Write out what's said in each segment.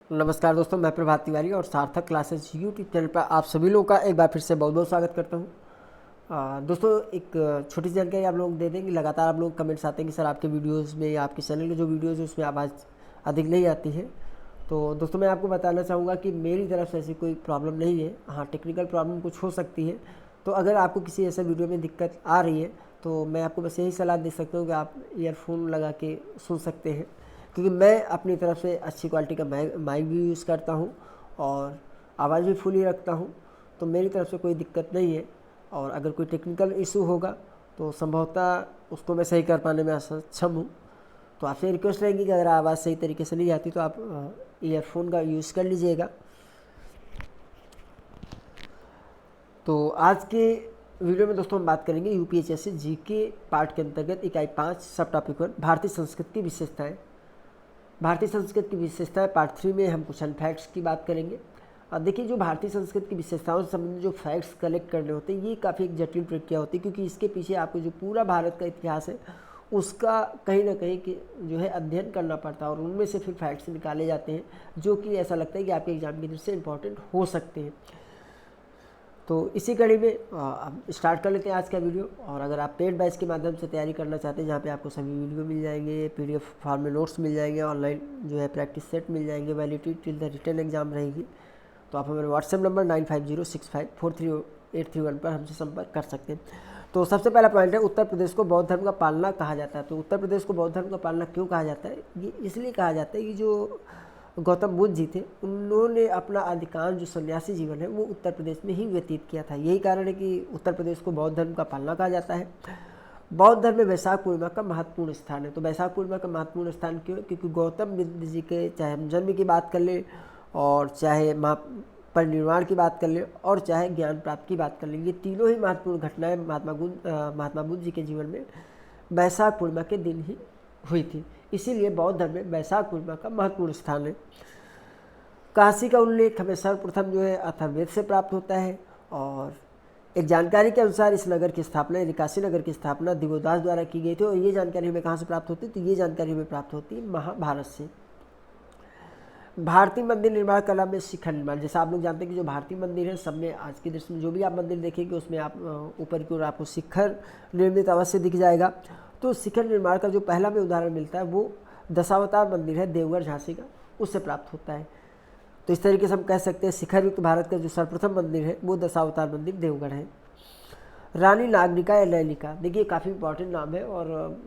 नमस्कार दोस्तों, मैं प्रभात तिवारी और सार्थक क्लासेस यूट्यूब चैनल पर आप सभी लोगों का एक बार फिर से बहुत बहुत स्वागत करता हूं। दोस्तों, एक छोटी सी जानकारी आप लोग दे दें कि लगातार आप लोग कमेंट्स आते हैं कि सर आपके वीडियोस में या आपके चैनल के जो वीडियोस है उसमें आवाज़ अधिक नहीं आती है। तो दोस्तों, मैं आपको बताना चाहूँगा कि मेरी तरफ से ऐसी कोई प्रॉब्लम नहीं है। हाँ, टेक्निकल प्रॉब्लम कुछ हो सकती है। तो अगर आपको किसी ऐसे वीडियो में दिक्कत आ रही है तो मैं आपको बस यही सलाह दे सकता हूँ कि आप ईयरफोन लगा के सुन सकते हैं, क्योंकि मैं अपनी तरफ से अच्छी क्वालिटी का माइक भी यूज़ करता हूँ और आवाज़ भी फुल ही रखता हूँ। तो मेरी तरफ से कोई दिक्कत नहीं है। और अगर कोई टेक्निकल इशू होगा तो संभवतः उसको मैं सही कर पाने में असक्षम हूँ। तो आपसे रिक्वेस्ट रहेगी कि अगर आवाज़ सही तरीके से नहीं आती तो आप ईयरफोन का यूज़ कर लीजिएगा। तो आज के वीडियो में दोस्तों हम बात करेंगे यूपीएससी जीके पार्ट के अंतर्गत इकाई 5 सब टॉपिक 1 भारतीय संस्कृति की विशेषताएं। भारतीय संस्कृति की विशेषताएं पार्ट 3 में हम कुछ फैक्ट्स की बात करेंगे। और देखिए, जो भारतीय संस्कृति की विशेषताओं से संबंधित जो फैक्ट्स कलेक्ट करने होते हैं ये काफ़ी एक जटिल प्रक्रिया होती है, क्योंकि इसके पीछे आपको जो पूरा भारत का इतिहास है उसका कहीं ना कहीं जो है अध्ययन करना पड़ता है और उनमें से फिर फैक्ट्स निकाले जाते हैं जो कि ऐसा लगता है कि आपके एग्जाम की दृष्टि से इंपॉर्टेंट हो सकते हैं। तो इसी कड़ी में अब स्टार्ट कर लेते हैं आज का वीडियो। और अगर आप पेड बैच के माध्यम से तैयारी करना चाहते हैं, जहाँ पे आपको सभी वीडियो मिल जाएंगे, पीडीएफ फॉर्म में नोट्स मिल जाएंगे, ऑनलाइन जो है प्रैक्टिस सेट मिल जाएंगे, validity till the written exam रहेगी, तो आप हमारे व्हाट्सएप नंबर 9506543831 पर हमसे संपर्क कर सकते हैं। तो सबसे पहला पॉइंट है, उत्तर प्रदेश को बौद्ध धर्म का पालना कहा जाता है। तो उत्तर प्रदेश को बौद्ध धर्म का पालना क्यों कहा जाता है? ये इसलिए कहा जाता है कि जो गौतम बुद्ध जी थे उन्होंने अपना अधिकांश जो सन्यासी जीवन है वो उत्तर प्रदेश में ही व्यतीत किया था। यही कारण है कि उत्तर प्रदेश को बौद्ध धर्म का पालना कहा जाता है। बौद्ध धर्म में वैशाख पूर्णिमा का महत्वपूर्ण स्थान है। तो वैशाख पूर्णिमा का महत्वपूर्ण स्थान क्यों? क्योंकि गौतम बुद्ध जी के चाहे हम जन्म की बात कर लें और चाहे परिनिर्वाण की बात कर लें और चाहे ज्ञान प्राप्ति की बात कर लें, ये तीनों ही महत्वपूर्ण घटनाएं महात्मा बुद्ध जी के जीवन में वैशाख पूर्णिमा के दिन ही हुई थी। इसीलिए बौद्ध धर्म में वैशाख पूर्णिमा का महत्वपूर्ण स्थान है। काशी का उल्लेख हमें सर्वप्रथम जो है अथर्ववेद से प्राप्त होता है। और एक जानकारी के अनुसार इस नगर की स्थापना यानी काशी नगर की स्थापना दिवोदास द्वारा की गई थी। और ये जानकारी हमें कहाँ से प्राप्त होती है? तो ये जानकारी हमें प्राप्त होती है महाभारत से। भारतीय मंदिर निर्माण कला में शिखर निर्माण, जैसा आप लोग जानते हैं कि जो भारतीय मंदिर है सब में आज की दृष्टि में जो भी आप मंदिर देखेंगे उसमें आप ऊपर की ओर आपको शिखर निर्मित अवश्य दिख जाएगा। तो शिखर निर्माण का जो पहला में उदाहरण मिलता है वो दशावतार मंदिर है देवगढ़ झांसी का, उससे प्राप्त होता है। तो इस तरीके से हम कह सकते हैं शिखर युक्त भारत का जो सर्वप्रथम मंदिर है वो दशावतार मंदिर देवगढ़ है। रानी नागनिका या नैनिका, देखिए काफ़ी इंपॉर्टेंट नाम है और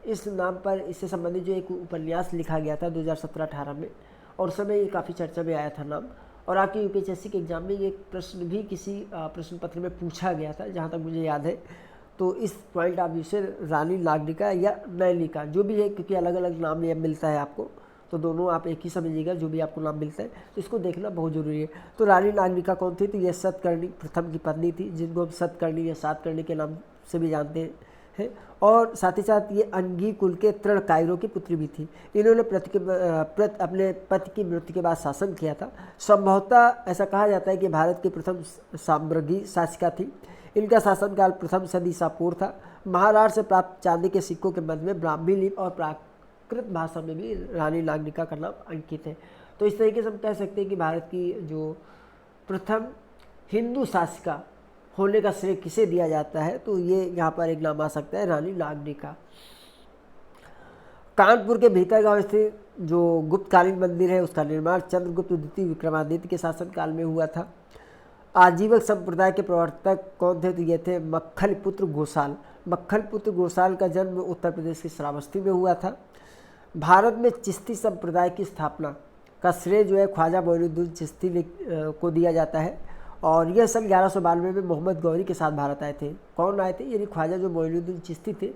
इस नाम पर इससे संबंधित जो एक उपन्यास लिखा गया था 2017-18 में, और उस समय ये काफ़ी चर्चा में आया था नाम। और आपके यूपीएससी के एग्जाम में ये प्रश्न भी किसी प्रश्न पत्र में पूछा गया था जहाँ तक मुझे याद है। तो इस पॉइंट आप इसे रानी नागनिका या नैनिका जो भी है, क्योंकि अलग अलग नाम ये मिलता है आपको, तो दोनों आप एक ही समझिएगा जो भी आपको नाम मिलता है, तो इसको देखना बहुत जरूरी है। तो रानी नागनिका कौन थी? तो ये सतकर्णी प्रथम की पत्नी थी, जिनको हम सतकर्णी या सातकर्णी के नाम से भी जानते हैं। और साथ ही साथ ये अंगी कुल के तृण कायरों की पुत्री भी थी। इन्होंने अपने पति की मृत्यु के बाद शासन किया था। संभवतः ऐसा कहा जाता है कि भारत की प्रथम साम्राज्ञी शासिका थी। इनका शासनकाल प्रथम सदी ईसा पूर्व था। महाराष्ट्र से प्राप्त चांदी के सिक्कों के मध्य में ब्राह्मी लिपि और प्राकृत भाषा में भी रानी नागनिका का नाम अंकित है। तो इस तरीके से हम कह सकते हैं कि भारत की जो प्रथम हिंदू शासिका होने का श्रेय किसे दिया जाता है? तो ये यहाँ पर एक नाम आ सकता है, रानी नागनिका। कानपुर के भीतर गांव स्थित जो गुप्तकालीन मंदिर है उसका निर्माण चंद्रगुप्त द्वितीय विक्रमादित्य के शासनकाल में हुआ था। आजीवक संप्रदाय के प्रवर्तक कौन थे? तो ये थे मक्खल पुत्र गोसाल। मक्खल पुत्र गोसाल का जन्म उत्तर प्रदेश के श्रावस्ती में हुआ था। भारत में चिश्ती संप्रदाय की स्थापना का श्रेय जो है ख्वाजा मोइनुद्दीन चिश्ती को दिया जाता है। और यह सन 1192 में मोहम्मद गौरी के साथ भारत आए थे। कौन आए थे? यानी ख्वाजा जो मोइनुद्दीन चिश्ती थे,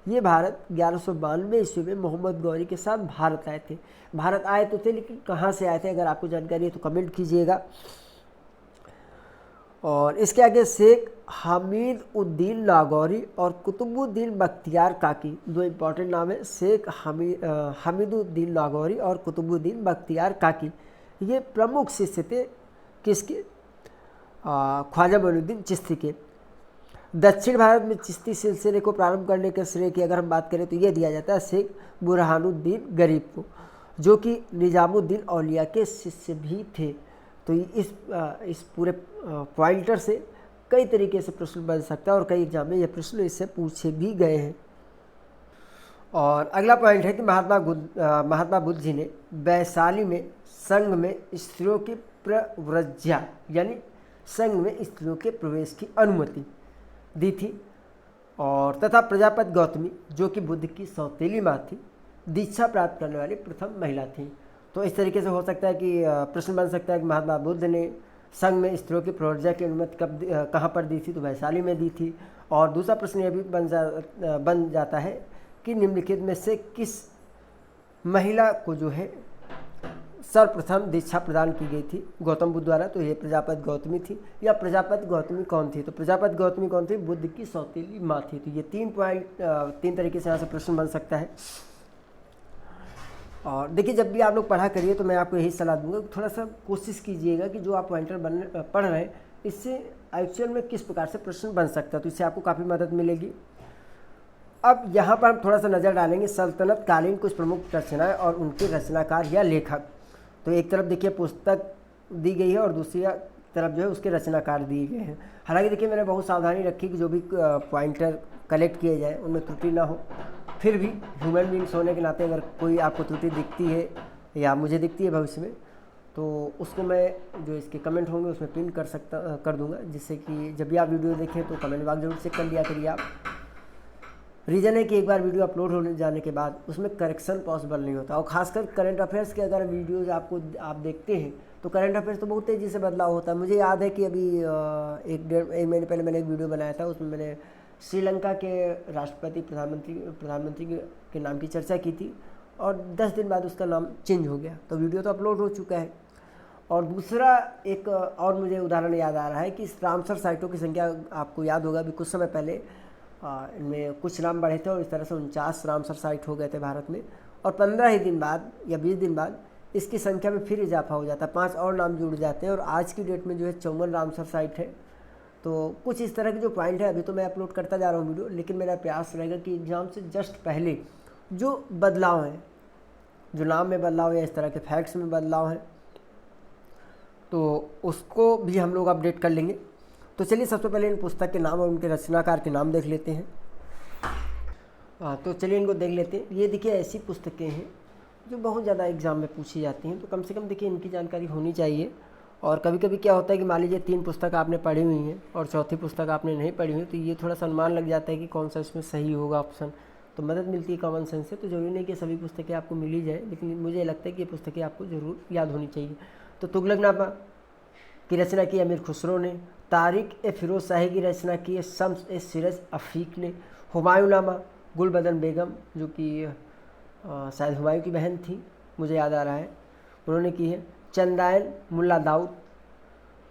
ये भारत 1192 ईस्वी में मोहम्मद गौरी के साथ भारत आए थे। भारत आए तो थे, लेकिन कहाँ से आए थे? अगर आपको जानकारी है तो कमेंट कीजिएगा। और इसके आगे शेख हमीद उद्दीन लाहौरी और कुतुबुद्दीन बख्तियार काकी, दो इंपॉर्टेंट नाम है, शेख हमीदुद्दीन लाहौरी और कुतुबुद्दीन बख्तियार काकी। ये प्रमुख शिष्य थे किसके? ख्वाजा मोइनुद्दीन चिश्ती के। दक्षिण भारत में चिश्ती सिलसिले को प्रारंभ करने के श्रेय की अगर हम बात करें तो यह दिया जाता है शेख बुरहानुद्दीन गरीब को। जो कि निजामुद्दीन औलिया के शिष्य भी थे। तो इस पूरे पॉइंटर से कई तरीके से प्रश्न बन सकता है और कई एग्जाम में ये प्रश्न इससे पूछे भी गए हैं। और अगला पॉइंट है कि महात्मा बुद्ध जी ने वैशाली में संघ में स्त्रियों की प्रव्रज्या यानी संघ में स्त्रियों के प्रवेश की अनुमति दी थी, और तथा प्रजापति गौतमी जो कि बुद्ध की सौतेली माँ थी, दीक्षा प्राप्त करने वाली प्रथम महिला थी। तो इस तरीके से हो सकता है कि प्रश्न बन सकता है कि महात्मा बुद्ध ने संघ में स्त्रियों की प्रव्रज्या की अनुमति कहाँ पर दी थी, तो वैशाली में दी थी। और दूसरा प्रश्न यह भी बन जाता है कि निम्नलिखित में से किस महिला को जो है सर्वप्रथम दीक्षा प्रदान की गई थी गौतम बुद्ध द्वारा, तो ये प्रजापति गौतमी थी। या प्रजापति गौतमी कौन थी, तो प्रजापति गौतमी कौन थी, बुद्ध की सौतेली माँ थी। तो ये 3 तरीके से यहाँ से प्रश्न बन सकता है। और देखिए, जब भी आप लोग पढ़ा करिए तो मैं आपको यही सलाह दूंगा, थोड़ा सा कोशिश कीजिएगा कि जो आप पॉइंटर पढ़ रहे हैं इससे एक्चुअल में किस प्रकार से प्रश्न बन सकता है, तो इससे आपको काफ़ी मदद मिलेगी। अब यहाँ पर हम थोड़ा सा नज़र डालेंगे सल्तनत कालीन कुछ प्रमुख रचनाएं और उनके रचनाकार या लेखक। तो एक तरफ देखिए पुस्तक दी गई है और दूसरी तरफ जो है उसके रचनाकार दिए गए हैं। हालांकि देखिए मैंने बहुत सावधानी रखी कि जो भी पॉइंटर कलेक्ट किए जाए उनमें त्रुटि ना हो। फिर भी ह्यूमन बींग्स होने के नाते अगर कोई आपको त्रुटि दिखती है या मुझे दिखती है भविष्य में, तो उसको मैं जो इसके कमेंट होंगे उसमें पिन कर दूंगा, जिससे कि जब भी आप वीडियो देखें तो कमेंट बॉक्स जरूर चेक कर लिया करिए आप। रीज़न है कि एक बार वीडियो अपलोड होने जाने के बाद उसमें करेक्शन पॉसिबल नहीं होता, और खासकर करंट अफेयर्स के अगर वीडियोज़ आप देखते हैं तो करंट अफेयर्स तो बहुत तेज़ी से बदलाव होता है। मुझे याद है कि अभी एक महीने पहले मैंने एक वीडियो बनाया था, उसमें मैंने श्रीलंका के राष्ट्रपति प्रधानमंत्री के नाम की चर्चा की थी, और 10 दिन बाद उसका नाम चेंज हो गया। तो वीडियो तो अपलोड हो चुका है। और दूसरा एक और मुझे उदाहरण याद आ रहा है कि रामसर साइटों की संख्या आपको याद होगा, अभी कुछ समय पहले इनमें कुछ नाम बढ़े थे और इस तरह से 49 रामसर साइट हो गए थे भारत में। और 15 ही दिन बाद या 20 दिन बाद इसकी संख्या में फिर इजाफा हो जाता है, 5 और नाम जुड़ जाते हैं, और आज की डेट में जो है 54 रामसर साइट है। तो कुछ इस तरह के जो पॉइंट है, अभी तो मैं अपलोड करता जा रहा हूँ वीडियो, लेकिन मेरा प्रयास रहेगा कि एग्ज़ाम से जस्ट पहले जो बदलाव हैं, जो नाम में बदलाव या इस तरह के फैक्ट्स में बदलाव हैं, तो उसको भी हम लोग अपडेट कर लेंगे। तो चलिए सबसे पहले इन पुस्तक के नाम और उनके रचनाकार के नाम देख लेते हैं। तो चलिए इनको देख लेते हैं। ये देखिए ऐसी पुस्तकें हैं जो बहुत ज़्यादा एग्ज़ाम में पूछी जाती हैं, तो कम से कम देखिए इनकी जानकारी होनी चाहिए। और कभी कभी क्या होता है कि मान लीजिए 3 पुस्तक आपने पढ़ी हुई हैं और चौथी पुस्तक आपने नहीं पढ़ी हुई, तो ये थोड़ा सा अनुमान लग जाता है कि कौन सा इसमें सही होगा ऑप्शन। तो मदद मिलती है कॉमन सेंस से। तो जरूरी नहीं कि सभी पुस्तकें आपको मिली जाए, लेकिन मुझे लगता है कि ये पुस्तकें आपको ज़रूर याद होनी चाहिए। तो तुगलकनामा की रचना की अमीर खुसरो ने, तारिक ए फिरोज शाही की रचना की है शम्स ए सिरज अफीक ने, हुमायूंनामा गुलबदन बेगम जो कि शायद हुमायूं की बहन थी, मुझे याद आ रहा है, उन्होंने की है। चंदायन मुल्ला दाऊद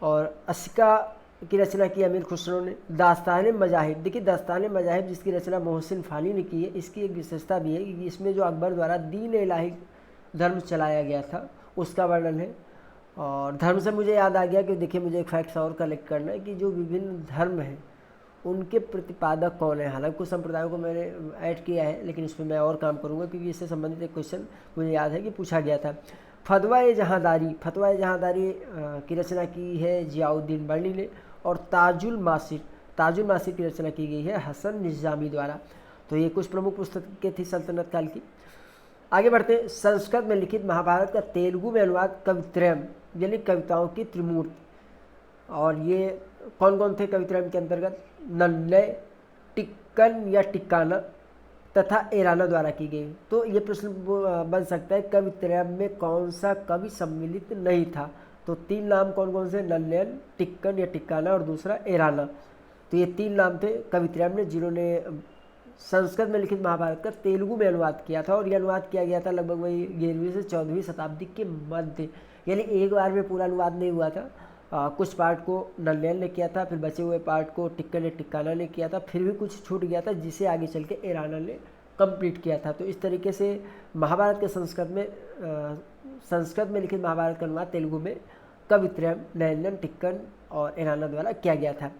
और असिका की रचना की अमीर खुसरो ने। दास्तान मजाहिब, देखिए दास्तान मजाहिब जिसकी रचना मोहसिन फ़ानी ने की है, इसकी एक विशेषता भी है कि इसमें जो अकबर द्वारा दीन इलाही धर्म चलाया गया था उसका वर्णन है। और धर्म से मुझे याद आ गया कि देखिए मुझे एक फैक्ट्स और कलेक्ट करना है कि जो विभिन्न धर्म हैं उनके प्रतिपादक कौन है। हालांकि कुछ संप्रदायों को मैंने ऐड किया है, लेकिन इस पर मैं और काम करूंगा क्योंकि इससे संबंधित एक क्वेश्चन मुझे याद है कि पूछा गया था। फतवा-ए जहांदारी की रचना की है जियाउद्दीन बर्नी ने। और ताजुल मासिर की रचना की गई है हसन निज़ामी द्वारा। तो ये कुछ प्रमुख पुस्तकें थी सल्तनत काल की। आगे बढ़ते हैं। संस्कृत में लिखित महाभारत का तेलुगु में अनुवाद कवित्रयम यानी कविताओं की त्रिमूर्ति, और ये कौन कौन थे कवित्रयम के अंतर्गत, नन्नय, टिक्कन या टिक्काना तथा एराना द्वारा की गई। तो ये प्रश्न बन सकता है कवित्रयम में कौन सा कवि सम्मिलित नहीं था। तो 3 नाम कौन कौन से, नन्नयन, टिक्कन या टिक्काना और दूसरा एराना। तो ये 3 नाम थे कवित्रयम ने जिन्होंने संस्कृत में लिखित महाभारत का तेलुगु में अनुवाद किया था। और यह अनुवाद किया गया था लगभग वही 11वीं से 14वीं शताब्दी के मध्य, यानी एक बार में पूरा अनुवाद नहीं हुआ था। कुछ पार्ट को नन्नयन ने किया था, फिर बचे हुए पार्ट को टिक्कन या टिक्काना ने किया था, फिर भी कुछ छूट गया था जिसे आगे चल के एराना ने कंप्लीट किया था। तो इस तरीके से महाभारत के संस्कृत में लिखित महाभारत का अनुवाद तेलुगु में कवित्रयम, नन्नयन, टिक्कन और एराना द्वारा किया गया था।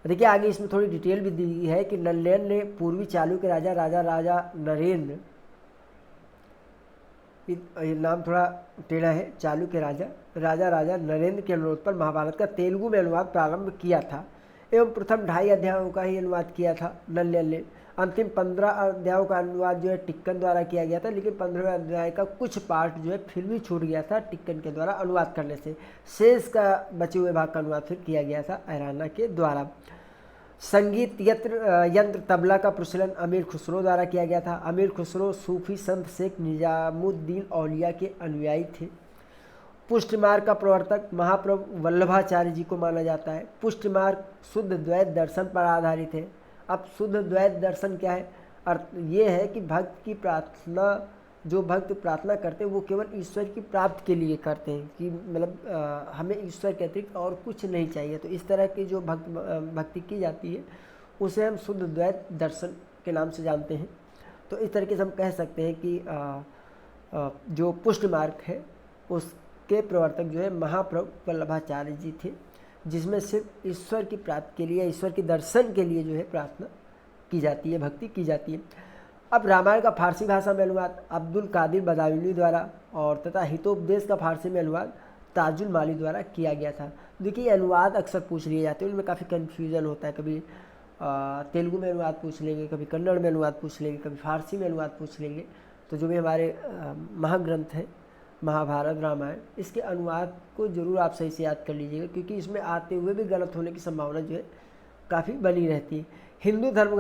देखिए आगे इसमें थोड़ी डिटेल भी दी है कि नन्नयन ने पूर्वी चालुक्य राजा नरेंद्र ये नाम थोड़ा टेढ़ा है। चालुक्य राजा नरेंद्र के अनुरोध पर महाभारत का तेलुगु में अनुवाद प्रारंभ किया था एवं प्रथम 2.5 अध्यायों का ही अनुवाद किया था नल्ले ने। अंतिम 15 अध्यायों का अनुवाद जो है टिक्कन द्वारा किया गया था, लेकिन 15वें अध्याय का कुछ पार्ट जो है फिर भी छूट गया था टिक्कन के द्वारा अनुवाद करने से। शेष का बचे हुए भाग का अनुवाद फिर किया गया था ऐराना के द्वारा। संगीत यंत्र तबला का प्रचलन अमीर खुसरो द्वारा किया गया था। अमीर खुसरो सूफी संत शेख निजामुद्दीन औलिया के अनुयायी थे। पुष्ट मार्ग का प्रवर्तक महाप्रभु वल्लभाचार्य जी को माना जाता है। पुष्ट मार्ग शुद्ध द्वैत दर्शन पर आधारित है। अब शुद्ध द्वैत दर्शन क्या है? अर्थ ये है कि भक्त की प्रार्थना, जो भक्त प्रार्थना करते हैं वो केवल ईश्वर की प्राप्ति के लिए करते हैं, कि मतलब हमें ईश्वर के अतिरिक्त और कुछ नहीं चाहिए। तो इस तरह की जो भक्ति की जाती है उसे हम शुद्ध द्वैत दर्शन के नाम से जानते हैं। तो इस तरीके से हम कह सकते हैं कि जो पुष्ट मार्ग है उसके प्रवर्तक जो है महाप्रभु वल्लभाचार्य जी थे, जिसमें सिर्फ ईश्वर की प्राप्ति के लिए, ईश्वर के दर्शन के लिए जो है प्रार्थना की जाती है, भक्ति की जाती है। अब रामायण का फारसी भाषा में अनुवाद अब्दुल कादिर बदायूनी द्वारा और तथा हितोपदेश का फारसी में अनुवाद ताजुल माली द्वारा किया गया था। देखिए अनुवाद अक्सर पूछ लिए जाते हैं, उनमें काफ़ी कन्फ्यूज़न होता है। कभी तेलुगु में अनुवाद पूछ लेंगे, कभी कन्नड़ में अनुवाद पूछ लेंगे, कभी फारसी में अनुवाद पूछ लेंगे। तो जो भी हमारे महाग्रंथ हैं महाभारत रामायण, इसके अनुवाद को ज़रूर आप सही से याद कर लीजिएगा, क्योंकि इसमें आते हुए भी गलत होने की संभावना जो है काफ़ी बनी रहती है। हिंदू धर्म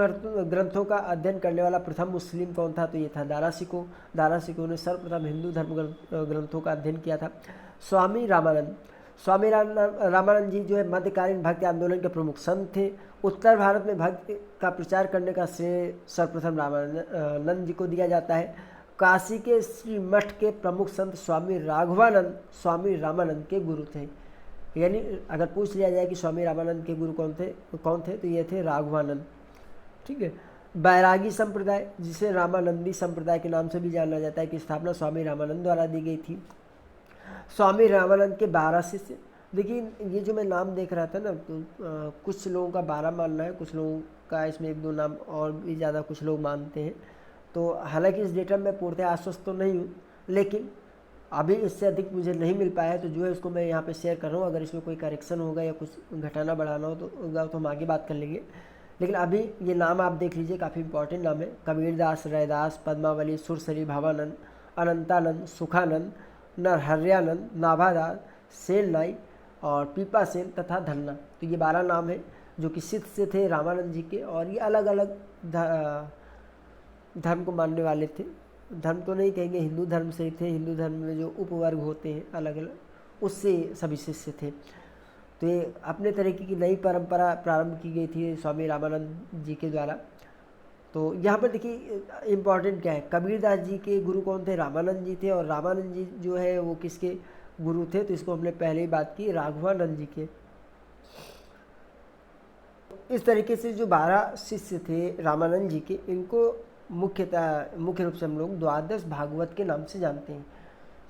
ग्रंथों का अध्ययन करने वाला प्रथम मुस्लिम कौन था? तो ये था दारासिको। दारासिको ने सर्वप्रथम हिंदू धर्म ग्रंथों का अध्ययन किया था। स्वामी रामानंद जी जो है मध्यकालीन भक्ति आंदोलन के प्रमुख संत थे। उत्तर भारत में भक्ति का प्रचार करने का श्रेय सर्वप्रथम रामानंद जी को दिया जाता है। काशी के श्री मठ के प्रमुख संत स्वामी रामानंद के गुरु थे। यानी अगर पूछ लिया जाए कि स्वामी रामानंद के गुरु कौन थे तो ये थे राघवानंद। ठीक है। बैरागी संप्रदाय, जिसे रामानंदी संप्रदाय के नाम से भी जाना जाता है, की स्थापना स्वामी रामानंद द्वारा दी गई थी। स्वामी रामानंद के 12 शिष्य, देखिए ये जो मैं नाम देख रहा था ना, तो कुछ लोगों का 12 मानना है, कुछ लोगों का इसमें 1-2 नाम और भी ज़्यादा कुछ लोग मानते हैं। तो हालांकि इस डेटा में पूर्णतः आश्वस्त तो नहीं हूँ, लेकिन अभी इससे अधिक मुझे नहीं मिल पाया है, तो जो है उसको मैं यहाँ पे शेयर कर रहा हूँ। अगर इसमें कोई करेक्शन होगा या कुछ घटाना बढ़ाना हो तो हम आगे बात कर लेंगे। लेकिन अभी ये नाम आप देख लीजिए, काफ़ी इंपॉर्टेंट नाम है। कबीरदास, रैदास, पद्मावली, सुरसरी, भावानंद, अनंतानंद, सुखानंद, नरहरियानंद, नाभादास, सेन नाई और पीपा सेन तथा धन्ना। तो ये 12 नाम हैं जो कि शिष्य थे रामानंद जी के, और ये अलग अलग धर्म को मानने वाले थे। धर्म तो नहीं कहेंगे, हिंदू धर्म से ही थे। हिंदू धर्म में जो उपवर्ग होते हैं अलग अलग, उससे सभी शिष्य थे। तो ये अपने तरीके की नई परंपरा प्रारंभ की गई थी स्वामी रामानंद जी के द्वारा। तो यहाँ पर देखिए इम्पॉर्टेंट क्या है, कबीरदास जी के गुरु कौन थे? रामानंद जी थे। और रामानंद जी जो है वो किसके गुरु थे? तो इसको हमने पहले ही बात की, राघवानंद जी के। इस तरीके से जो 12 शिष्य थे रामानंद जी के, इनको मुख्य रूप से हम लोग द्वादश भागवत के नाम से जानते हैं।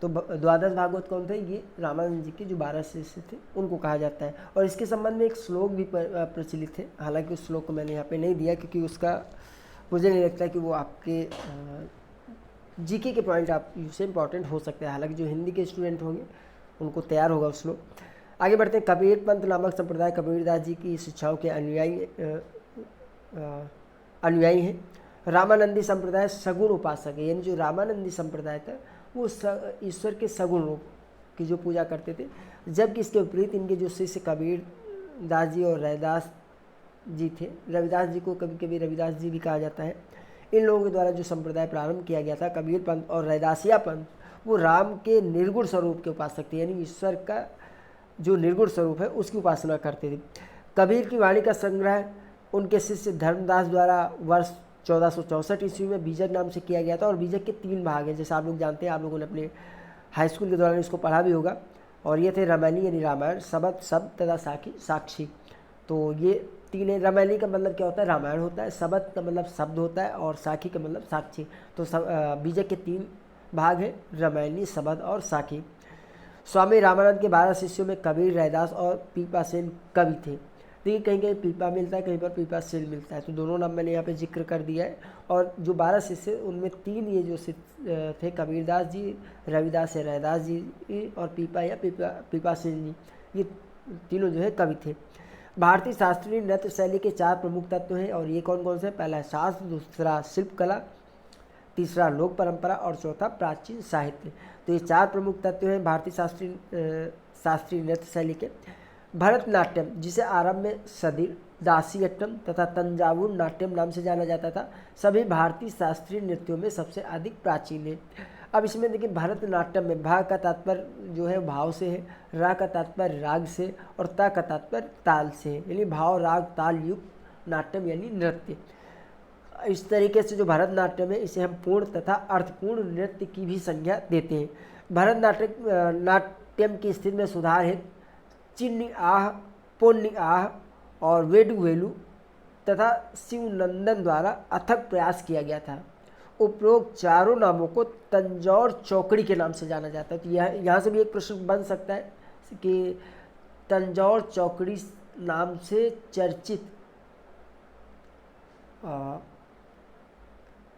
तो द्वादश भागवत कौन थे? ये रामानंद जी के जो 12 शिष्य थे उनको कहा जाता है। और इसके संबंध में एक श्लोक भी प्रचलित है। हालांकि उस श्लोक को मैंने यहाँ पे नहीं दिया, क्योंकि उसका मुझे नहीं लगता कि वो आपके जीके के पॉइंट आप से इम्पॉर्टेंट हो सकते हैं। हालांकि जो हिंदी के स्टूडेंट होंगे उनको तैयार होगा उस श्लोक। आगे बढ़ते हैं। कबीर पंथ नामक संप्रदाय कबीरदास जी की शिक्षाओं के अनुयायी हैं। रामानंदी संप्रदाय सगुण उपासक है। यानी जो रामानंदी संप्रदाय था वो ईश्वर के सगुण रूप की जो पूजा करते थे, जबकि इसके विपरीत इनके जो शिष्य कबीर दास जी और रविदास जी थे, रविदास जी को कभी कभी रविदास जी भी कहा जाता है, इन लोगों के द्वारा जो संप्रदाय प्रारंभ किया गया था कबीर पंथ और रैदासिया पंथ, वो राम के निर्गुण स्वरूप के उपासक थे। यानी ईश्वर का जो निर्गुण स्वरूप है उसकी उपासना करते थे। कबीर की वाणी का संग्रह उनके शिष्य धर्मदास द्वारा वर्ष 1464 ईस्वी में बीजक नाम से किया गया था। और बीजक के 3 भाग हैं, जैसे आप लोग जानते हैं, आप लोगों ने अपने हाई स्कूल के दौरान इसको पढ़ा भी होगा। और ये थे रामायणी यानी रामायण, शबद शब्द तथा साक्षी। तो ये 3 है। रामायणी का मतलब क्या होता है? रामायण होता है। शबद का मतलब शब्द होता है, और साखी का मतलब साक्षी। तो बीजक के 3 भाग हैं, रामायणी, शबद और साखी। स्वामी रामानंद के 12 शिष्यों में कबीर, रैदास और पीपा सेन कवि थे। देखिए कहीं कहीं पीपा मिलता है, कहीं पर पीपा सील मिलता है, तो दोनों नाम मैंने यहाँ पे जिक्र कर दिया है। और जो 12 शिष्य उनमें 3 ये जो शिष्य थे, कबीरदास जी, रविदास या रैदास जी और पीपा या पीपा सील जी, ये तीनों जो है कवि थे। भारतीय शास्त्रीय नृत्य शैली के 4 प्रमुख तत्व हैं, और ये कौन कौन से? पहला है शास्त्र, दूसरा शिल्प कला, तीसरा लोक परंपरा और चौथा प्राचीन साहित्य। तो ये 4 प्रमुख तत्व हैं भारतीय शास्त्रीय नृत्य शैली के। भरतनाट्यम, जिसे आरंभ में सदिर, दासीअट्टम तथा तंजावुर नाट्यम नाम से जाना जाता था, सभी भारतीय शास्त्रीय नृत्यों में सबसे अधिक प्राचीन है। अब इसमें देखिए भरतनाट्यम में भा का तात्पर्य जो है भाव से है, रा का तात्पर्य राग से और ता का तात्पर्य ताल से है, यानी भाव राग ताल युक्त नाट्यम यानी नृत्य। इस तरीके से जो भरतनाट्यम है इसे हम पूर्ण तथा अर्थपूर्ण नृत्य की भी संज्ञा देते हैं। भरतनाट्यम की स्थिति में सुधार है चिन्नी आह, पोन्नी आह और वेडुवेलु तथा शिवनंदन द्वारा अथक प्रयास किया गया था। उपरोक्त चारों नामों को तंजौर चौकड़ी के नाम से जाना जाता है। तो यहाँ से भी एक प्रश्न बन सकता है कि तंजौर चौकड़ी नाम से चर्चित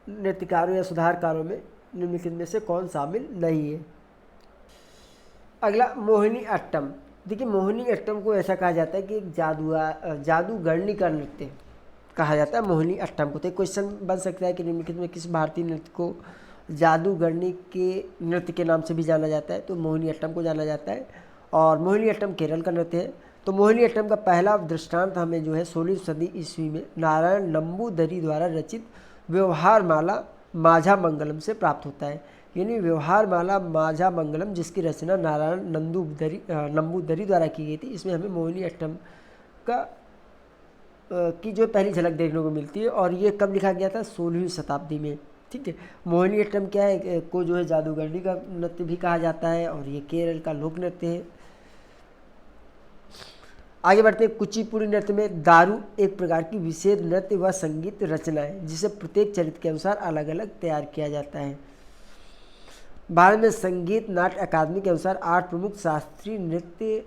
नृत्यकारों या सुधारकारों में निम्नलिखित में से कौन शामिल नहीं है? अगला मोहिनी अट्टम। देखिए मोहिनी अट्टम को ऐसा कहा जाता है कि एक जादूगरनी का नृत्य कहा जाता है मोहिनी अट्टम को। तो एक क्वेश्चन बन सकता है कि निम्नलिखित में किस भारतीय नृत्य को जादूगरनी के नृत्य के नाम से भी जाना जाता है? तो मोहिनी अट्टम को जाना जाता है, और मोहिनी अट्टम केरल का नृत्य है। तो मोहिनी अट्टम का पहला दृष्टांत हमें जो है 16वीं सदी ईस्वी में नारायण नंबूदरी द्वारा रचित व्यवहार माला माझा मंगलम से प्राप्त होता है। यानी व्यवहार माला माझा मंगलम, जिसकी रचना नारायण नंबूदरी द्वारा की गई थी, इसमें हमें मोहिनी अट्टम की जो पहली झलक देखने को मिलती है। और ये कब लिखा गया था? 16वीं शताब्दी में। ठीक है, मोहिनी अट्टम क्या है को जो है जादूगरनी का नृत्य भी कहा जाता है, और ये केरल का लोक नृत्य है। आगे बढ़ते हैं। कुचिपुड़ी नृत्य में दारू एक प्रकार की विशेष नृत्य व संगीत रचना है, जिसे प्रत्येक चरित्र के अनुसार अलग अलग तैयार किया जाता है। भारत में संगीत नाट्य अकादमी के अनुसार 8 प्रमुख शास्त्रीय नृत्य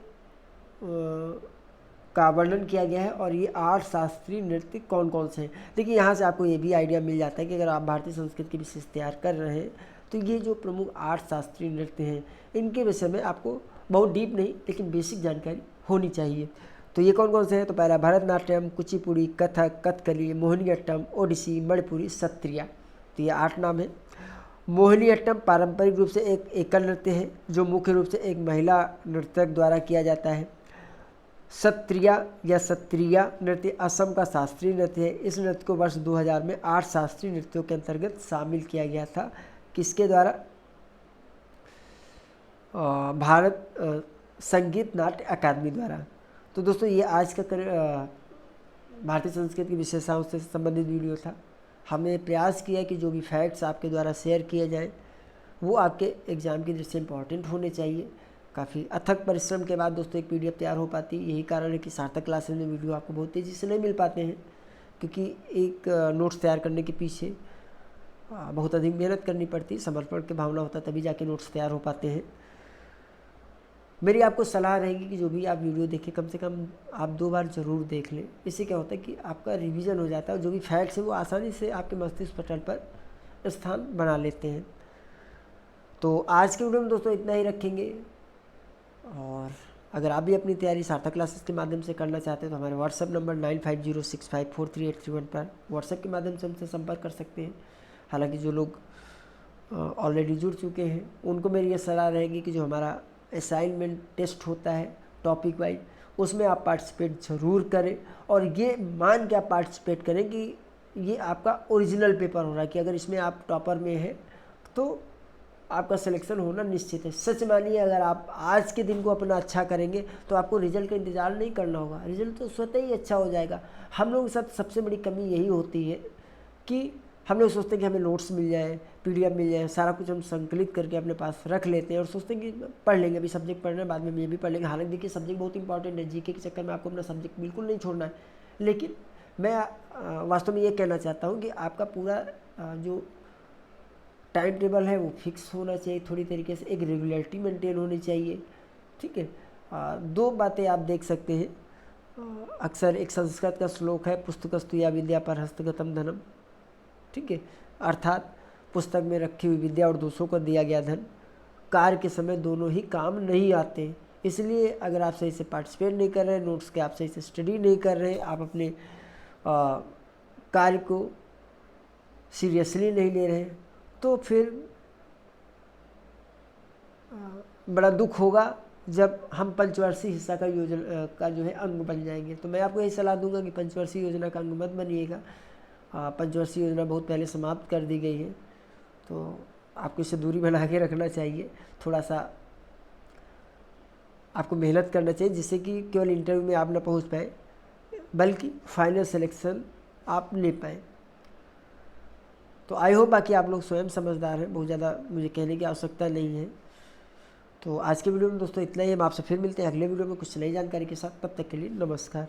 का वर्णन किया गया है, और ये 8 शास्त्रीय नृत्य कौन कौन से हैं? देखिए यहाँ से आपको ये भी आइडिया मिल जाता है कि अगर आप भारतीय संस्कृत की विशेष तैयार कर रहे हैं तो ये जो प्रमुख 8 शास्त्रीय नृत्य हैं इनके विषय में आपको बहुत डीप नहीं लेकिन बेसिक जानकारी होनी चाहिए। तो ये कौन कौन से हैं? तो पहला भरतनाट्यम, कुचिपुड़ी, कथक, कथकली, मोहिनीअट्टम, ओडिसी, मणिपुरी, सत्रिया। तो ये 8 नाम हैं। मोहिनीअट्टम पारंपरिक रूप से एक एकल नृत्य है जो मुख्य रूप से एक महिला नर्तक द्वारा किया जाता है। सत्रिया या सत्रिया नृत्य असम का शास्त्रीय नृत्य है। इस नृत्य को वर्ष 2000 में 8 शास्त्रीय नृत्यों के अंतर्गत शामिल किया गया था। किसके द्वारा? भारत संगीत नाट्य अकादमी द्वारा। तो दोस्तों ये आज का भारतीय संस्कृत की विशेषताओं से संबंधित वीडियो था। हमने प्रयास किया कि जो भी फैक्ट्स आपके द्वारा शेयर किए जाएं वो आपके एग्ज़ाम की दृष्टि से इम्पॉर्टेंट होने चाहिए। काफ़ी अथक परिश्रम के बाद दोस्तों एक पीडीएफ तैयार हो पाती है। यही कारण है कि सार्थक क्लासेस में वीडियो आपको बहुत तेज़ी से नहीं मिल पाते हैं, क्योंकि एक नोट्स तैयार करने के पीछे बहुत अधिक मेहनत करनी पड़ती है, समर्पण की भावना होता है, तभी जाके नोट्स तैयार हो पाते हैं। मेरी आपको सलाह रहेगी कि जो भी आप वीडियो देखें कम से कम आप 2 बार ज़रूर देख लें। इससे क्या होता है कि आपका रिवीजन हो जाता है और जो भी फैक्ट्स हैं वो आसानी से आपके मस्तिष्क पटल पर स्थान बना लेते हैं। तो आज के वीडियो में दोस्तों इतना ही रखेंगे, और अगर आप भी अपनी तैयारी सार्थक क्लासेस के माध्यम से करना चाहते हैं तो हमारे व्हाट्सअप नंबर 9506543831 पर व्हाट्सएप के माध्यम से हमसे संपर्क कर सकते हैं। हालांकि जो लोग ऑलरेडी जुड़ चुके हैं उनको मेरी ये सलाह रहेगी कि जो हमारा असाइनमेंट टेस्ट होता है टॉपिक वाइज उसमें आप पार्टिसिपेट ज़रूर करें, और ये मान के आप पार्टिसिपेट करें कि ये आपका ओरिजिनल पेपर हो रहा है, कि अगर इसमें आप टॉपर में हैं तो आपका सिलेक्शन होना निश्चित है। सच मानिए अगर आप आज के दिन को अपना अच्छा करेंगे तो आपको रिजल्ट का इंतज़ार नहीं करना होगा, रिजल्ट तो स्वतः ही अच्छा हो जाएगा। हम लोगों के साथ सबसे बड़ी कमी यही होती है कि हम लोग सोचते हैं कि हमें नोट्स मिल जाए, पीडीएफ मिल जाए, सारा कुछ हम संकलित करके अपने पास रख लेते हैं और सोचते हैं कि पढ़ लेंगे, अभी सब्जेक्ट पढ़ना है, बाद में ये भी पढ़ लेंगे। हालांकि देखिए सब्जेक्ट बहुत इंपॉर्टेंट है, जीके के चक्कर में आपको अपना सब्जेक्ट बिल्कुल नहीं छोड़ना है। लेकिन मैं वास्तव में ये कहना चाहता हूँ कि आपका पूरा जो टाइम टेबल है वो फिक्स होना चाहिए, थोड़ी तरीके से एक रेगुलरिटी मेंटेन होनी चाहिए। ठीक है, 2 बातें आप देख सकते हैं अक्सर एक संस्कृत का श्लोक है, पुस्तकस्तु या विद्या पर हस्तगतम धनम, ठीक है, अर्थात पुस्तक में रखी हुई विद्या और दूसरों को दिया गया धन कार्य के समय दोनों ही काम नहीं आते। इसलिए अगर आप सही से पार्टिसिपेट नहीं कर रहे, नोट्स के आप सही से स्टडी नहीं कर रहे, आप अपने कार्य को सीरियसली नहीं ले रहे, तो फिर बड़ा दुख होगा जब हम पंचवर्षीय हिस्सा का योजना का जो है अंग बन जाएंगे। तो मैं आपको यही सलाह दूंगा कि पंचवर्षीय योजना का अंग मत बनिएगा। पंचवर्षीय योजना बहुत पहले समाप्त कर दी गई है, तो आपको इससे दूरी बना के रखना चाहिए। थोड़ा सा आपको मेहनत करना चाहिए, जिससे कि केवल इंटरव्यू में आप ना पहुंच पाए, बल्कि फाइनल सिलेक्शन आप ले पाए। तो आई होप बाकी आप लोग स्वयं समझदार हैं, बहुत ज़्यादा मुझे कहने की आवश्यकता नहीं है। तो आज के वीडियो में दोस्तों इतना ही। हम आपसे फिर मिलते हैं अगले वीडियो में कुछ नई जानकारी के साथ। तब तक के लिए नमस्कार।